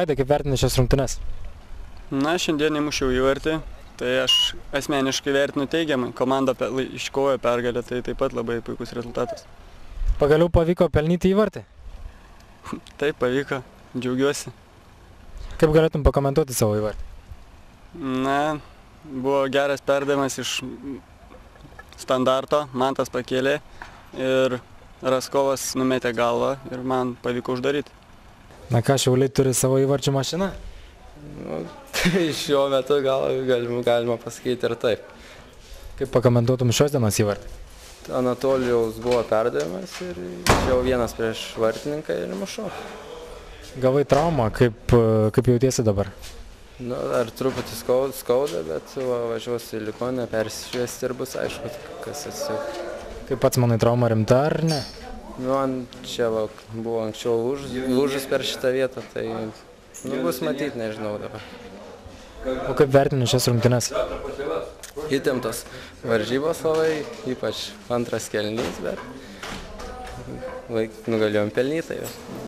Vaidai, kaip vertini šias rungtynes? Na, šiandien įmušiau įvartį, tai aš asmeniškai vertinu teigiamai. Komanda iškovojo pergalę, tai taip pat labai puikus rezultatas. Pagaliau pavyko pelnyti įvartį? Taip, pavyko. Džiaugiuosi. Kaip galėtum pakomentuoti savo įvartį? Na, buvo geras perdavimas iš standarto, Mantas pakėlė ir Raskovas numetė galvą ir man pavyko uždaryti. Na ką, Šiauliai turi savo įvarčių mašiną? Nu, tai šiuo metu galima pasakyti ir taip. Kaip pakomentuotum šios dienos įvartį? Anatolijaus buvo perdavimas ir jau vienas prieš vartininką ir mušau. Gavai traumą, kaip jautiesi dabar? Nu, dar truputį skauda, bet važiuosiu į ligoninę persišviesti ir bus aišku, kas atsitiko. Kaip pats manai, trauma rimta ar ne? Nu, čia buvo anksčiau lūžus per šitą vietą, tai bus matyti, nežinau dabar. O kaip vertini šias rungtynes? Įtemptos varžybos labai, ypač antras kėlinys, bet nugalėjom pelnytai.